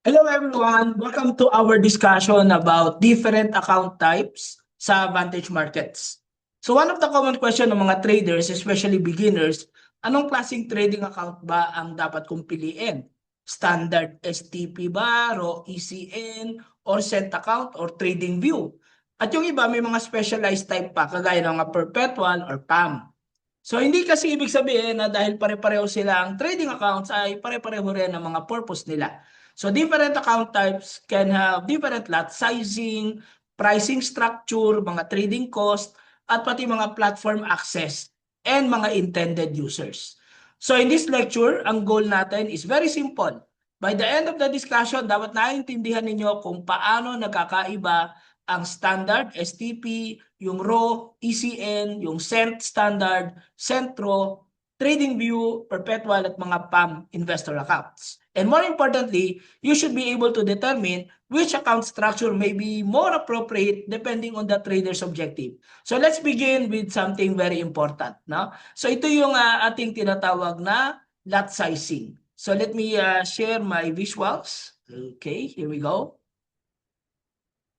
Hello everyone, welcome to our discussion about different account types sa Vantage Markets. So one of the common question ng mga traders, especially beginners, anong klaseng trading account ba ang dapat kong piliin? Standard STP ba, Raw ECN, or Cent account, or Trading View? At yung iba may mga specialized type pa, kagaya ng mga Perpetual or PAM. So hindi kasi ibig sabihin na dahil pare-pareho sila ang trading accounts ay pare-pareho rin ang mga purpose nila. So different account types can have different lot sizing, pricing structure, mga trading cost, at pati mga platform access and mga intended users. So in this lecture, ang goal natin is very simple. By the end of the discussion, dapat naiintindihan ninyo kung paano nagkakaiba ang standard STP, yung Raw, ECN, yung Cent standard, Centro, TradingView, Perpetual at mga PAM investor accounts. And more importantly, you should be able to determine which account structure may be more appropriate depending on the trader's objective. So let's begin with something very important. No? So ito yung ating tinatawag na lot sizing. So let me share my visuals. Okay, here we go.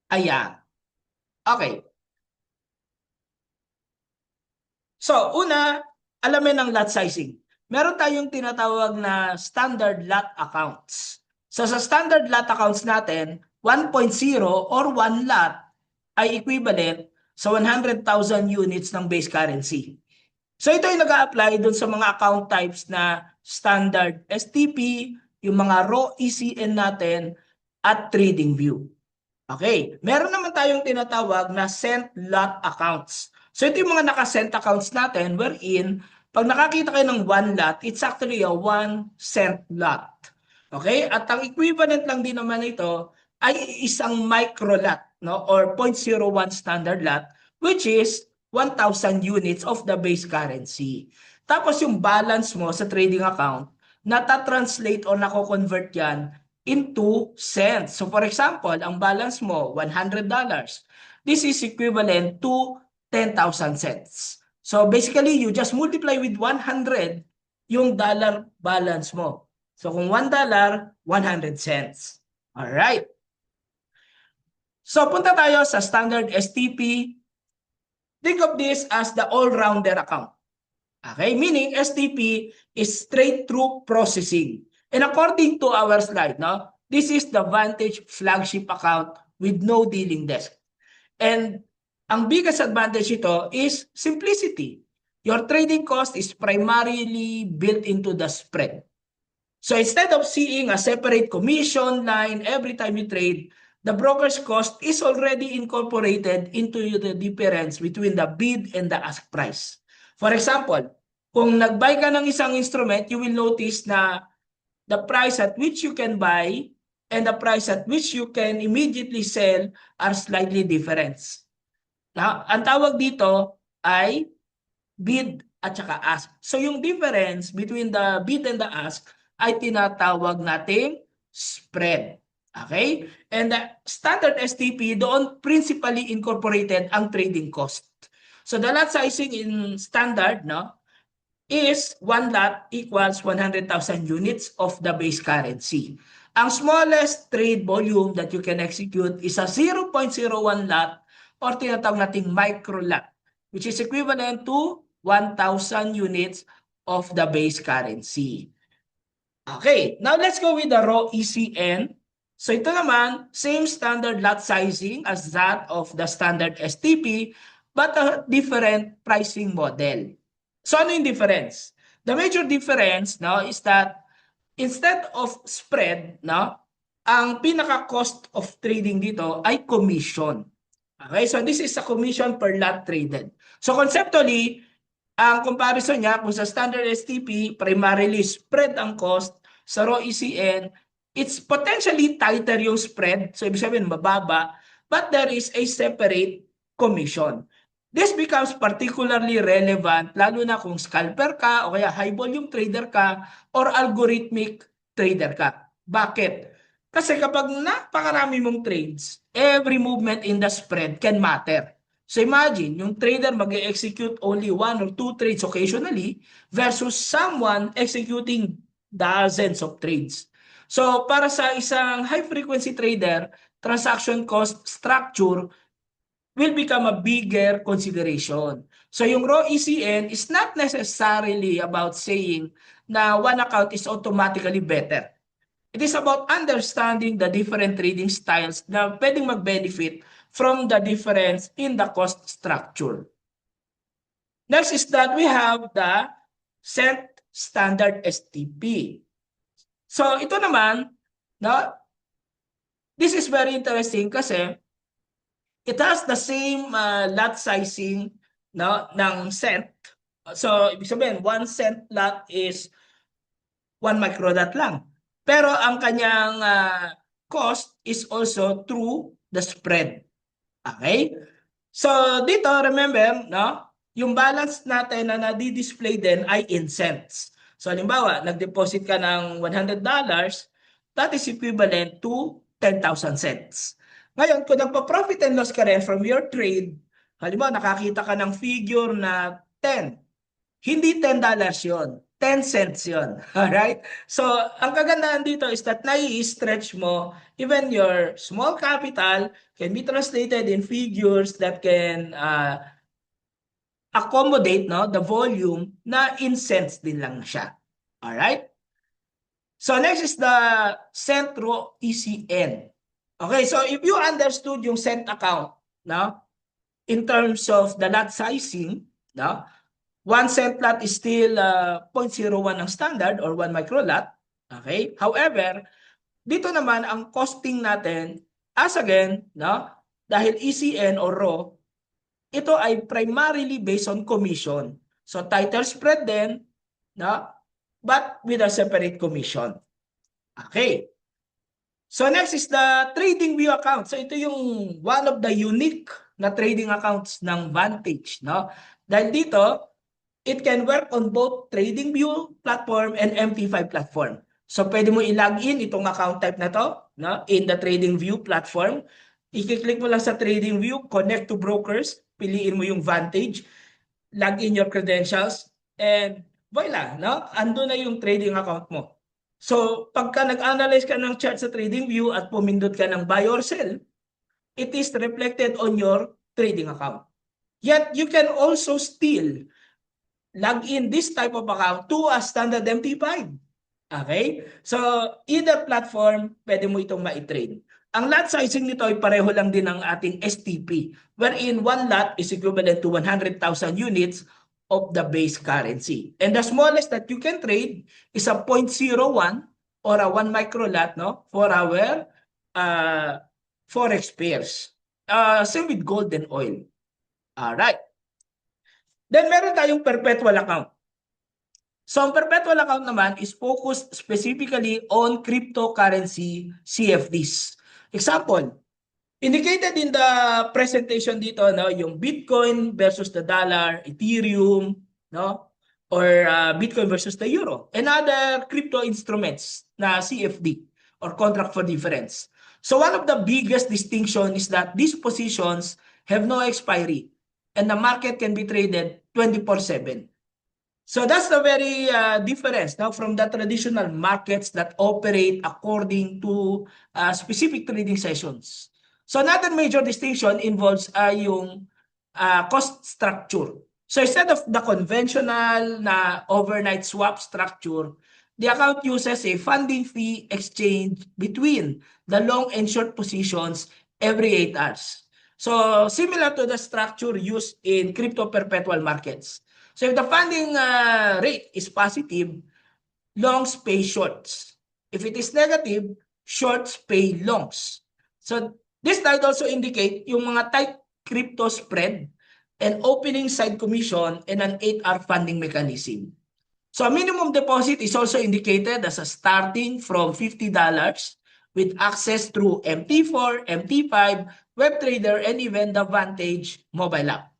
Ayan. Okay. So, una, alamin ang lot sizing. Meron tayong tinatawag na standard lot accounts. So, sa standard lot accounts natin, 1.0 or 1 lot ay equivalent sa 100,000 units ng base currency. So, ito ay nag-a-apply dun sa mga account types na standard STP, yung mga raw ECN natin, at TradingView. Okay, meron naman tayong tinatawag na sent lot accounts. So ito yung mga naka-sent accounts natin wherein pag nakakita kayo ng one lot, it's actually a one sent lot. Okay? At ang equivalent lang din naman ito ay isang micro lot, no? Or 0.01 standard lot, which is 1,000 units of the base currency. Tapos yung balance mo sa trading account, nata-translate o nako-convert yan into cents. So for example, ang balance mo, $100. This is equivalent to 10,000 cents. So basically, you just multiply with 100 yung dollar balance mo. So kung $1, 100 cents. Alright. So punta tayo sa standard STP. Think of this as the all-rounder account. Okay, meaning STP is straight through processing. And according to our slide, no, this is the Vantage flagship account with no dealing desk. And ang biggest advantage ito is simplicity. Your trading cost is primarily built into the spread. So instead of seeing a separate commission line every time you trade, the broker's cost is already incorporated into the difference between the bid and the ask price. For example, kung nag-buy ka ng isang instrument, you will notice na the price at which you can buy and the price at which you can immediately sell are slightly different. Now, ang tawag dito ay bid at saka ask. So yung difference between the bid and the ask ay tinatawag nating spread. Okay? And the standard STP doon principally incorporated ang trading cost. So the lot sizing in standard, no, is 1 lot equals 100,000 units of the base currency. Ang smallest trade volume that you can execute is a 0.01 lot or tinatawag nating micro lot, which is equivalent to 1,000 units of the base currency. Okay, now let's go with the raw ECN. So ito naman, same standard lot sizing as that of the standard STP, but a different pricing model. So ano yung difference? The major difference, no, is that instead of spread, no, ang pinaka cost of trading dito ay commission. Okay, so this is a commission per lot traded. So conceptually, ang comparison niya kung sa standard STP, primarily spread ang cost. Sa raw ECN, it's potentially tighter yung spread. So ibig sabihin mababa, but there is a separate commission. This becomes particularly relevant lalo na kung scalper ka o kaya high volume trader ka or algorithmic trader ka. Bakit? Kasi kapag napakarami mong trades, every movement in the spread can matter. So imagine, yung trader mag-execute only 1 or 2 trades occasionally versus someone executing dozens of trades. So para sa isang high frequency trader, transaction cost structure will become a bigger consideration. So yung raw ECN is not necessarily about saying na one account is automatically better. It is about understanding the different trading styles na pwedeng mag-benefit from the difference in the cost structure. Next is that we have the Cent Standard STP. So ito naman, no, this is very interesting kasi it has the same lot sizing, no, ng cent. So ibig sabihin, 1 cent lot is 1 microdot lang. Pero ang kanyang cost is also through the spread. Okay? So dito, remember, no? Yung balance natin na nadi-display din ay in cents. So halimbawa, nag-deposit ka ng $100, that is equivalent to 10,000 cents. Ngayon, kung nagpa-profit and loss ka rin from your trade, halimbawa, nakakita ka ng figure na 10, hindi $10 yon, 10 cents yon. Alright? So, ang kagandahan dito is that nai-stretch mo even your small capital can be translated in figures that can accommodate, no, the volume na in cents din lang siya. Alright? So, next is the Centro ECN. Okay, so if you understood yung cent account, no, in terms of the lot sizing, no, 1 cent lot is still 0.01 ang standard or 1 micro lot. Okay? However, dito naman ang costing natin, as again, no, dahil ECN or RAW, ito ay primarily based on commission. So tighter spread din, no, but with a separate commission. Okay. So next is the trading view account. So ito yung one of the unique na trading accounts ng Vantage, no? Dahil dito, it can work on both TradingView platform and MT5 platform. So pwede mo i-login itong account type na to, no, in the TradingView platform. I-click mo lang sa TradingView, connect to brokers, piliin mo yung Vantage, log in your credentials, and voila, no? Ando na yung trading account mo. So pagka nag-analyze ka ng chart sa TradingView at pumindot ka ng buy or sell, it is reflected on your trading account. Yet you can also still log in this type of account to a standard MT5. Okay? So, either platform, pwede mo itong ma-trade. Ang lot sizing nito ay pareho lang din ng ating STP, wherein one lot is equivalent to 100,000 units of the base currency. And the smallest that you can trade is a 0.01 or a 1 micro lot, no, for our forex pairs. Same with gold and oil. Alright. Then meron tayong perpetual account. So ang perpetual account naman is focused specifically on cryptocurrency CFDs. Example, indicated in the presentation dito, no, yung Bitcoin versus the dollar, Ethereum, no, or Bitcoin versus the euro, and other crypto instruments na CFD or contract for difference. So one of the biggest distinction is that these positions have no expiry and the market can be traded 24/7. So that's the very difference now from the traditional markets that operate according to specific trading sessions. So another major distinction involves yung cost structure. So instead of the conventional na overnight swap structure, the account uses a funding fee exchange between the long and short positions every 8 hours. So similar to the structure used in crypto perpetual markets. So if the funding rate is positive, longs pay shorts. If it is negative, shorts pay longs. So this slide also indicate yung mga tight crypto spread and opening side commission and an 8-hour funding mechanism. So minimum deposit is also indicated as a starting from $50 with access through MT4, MT5, WebTrader, and even the Vantage mobile app.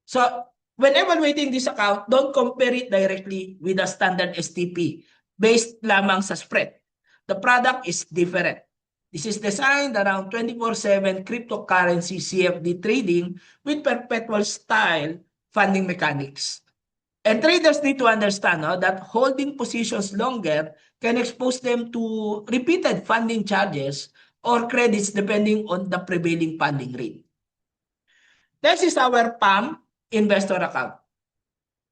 So when evaluating this account, don't compare it directly with a standard STP based lamang sa spread. The product is different. This is designed around 24/7 cryptocurrency CFD trading with perpetual style funding mechanics. And traders need to understand that holding positions longer can expose them to repeated funding charges or credits depending on the prevailing funding rate. This is our PAM investor account.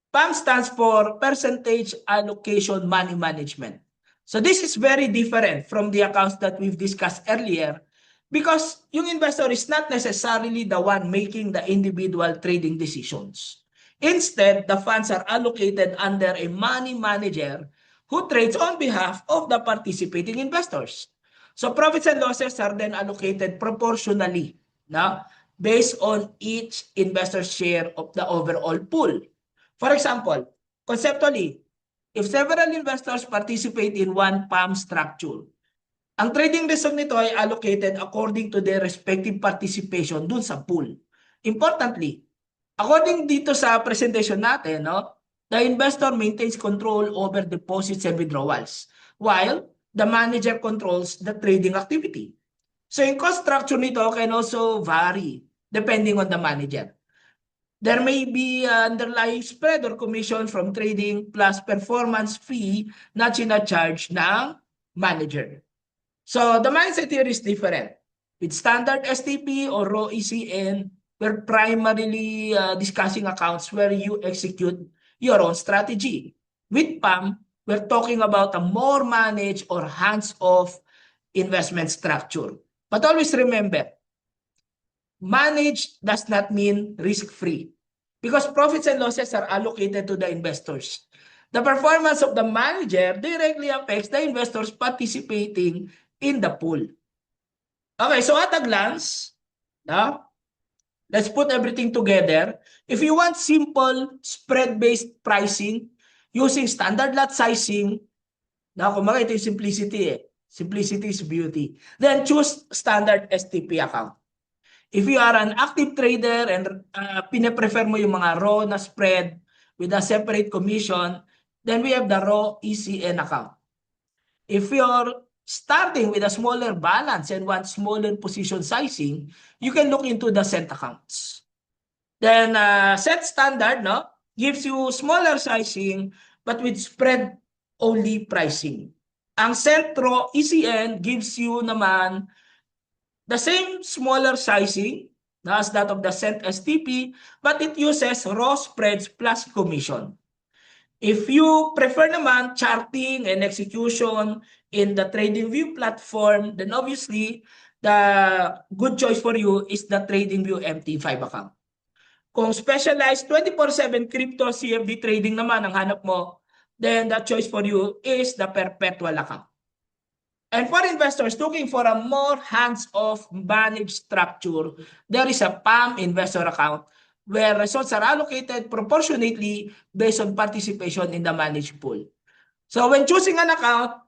PAM stands for Percentage Allocation Money Management. So this is very different from the accounts that we've discussed earlier because yung investor is not necessarily the one making the individual trading decisions. Instead, the funds are allocated under a money manager who trades on behalf of the participating investors. So profits and losses are then allocated proportionally, no? Based on each investor's share of the overall pool. For example, conceptually, if several investors participate in one PAM structure, ang trading reserve nito ay allocated according to their respective participation dun sa pool. Importantly, according dito sa presentation natin, no, the investor maintains control over deposits and withdrawals, while the manager controls the trading activity. So yung cost structure nito can also vary depending on the manager. There may be underlying spread or commission from trading plus performance fee na charge ng manager. So the mindset here is different. With standard STP or raw ECN, we're primarily discussing accounts where you execute your own strategy. With PAM, we're talking about a more managed or hands-off investment structure. But always remember, managed does not mean risk-free because profits and losses are allocated to the investors. The performance of the manager directly affects the investors participating in the pool. Okay, so at a glance, let's put everything together. If you want simple spread-based pricing using standard lot sizing, kumbaga ito yung simplicity eh. Simplicity is beauty. Then choose standard STP account. If you are an active trader and pinaprefer mo yung mga raw na spread with a separate commission, then we have the raw ECN account. If you're starting with a smaller balance and want smaller position sizing, you can look into the cent accounts. Then set standard gives you smaller sizing but with spread only pricing. Ang cent raw ECN gives you naman the same smaller sizing as that of the cent STP, but it uses raw spreads plus commission. If you prefer naman charting and execution in the TradingView platform, then obviously the good choice for you is the TradingView MT5 account. Kung specialized 24/7 crypto CFD trading naman ang hanap mo, then the choice for you is the perpetual account. And for investors looking for a more hands-off managed structure, there is a PAM investor account where results are allocated proportionately based on participation in the managed pool. So when choosing an account,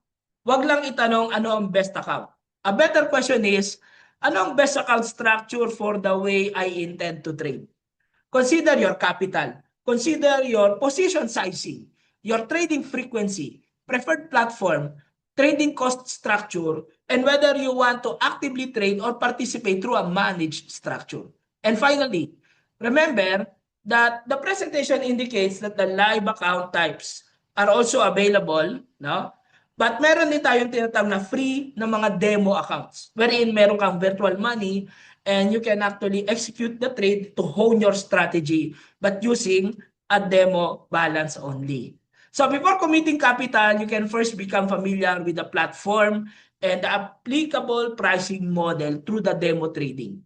wag lang itanong ano ang best account. A better question is, ano ang best account structure for the way I intend to trade? Consider your capital. Consider your position sizing, your trading frequency, preferred platform, trading cost structure, and whether you want to actively trade or participate through a managed structure. And finally, remember that the presentation indicates that the live account types are also available, But meron din tayong tinatawag na free na mga demo accounts wherein meron kang virtual money and you can actually execute the trade to hone your strategy but using a demo balance only. So before committing capital, you can first become familiar with the platform and the applicable pricing model through the demo trading.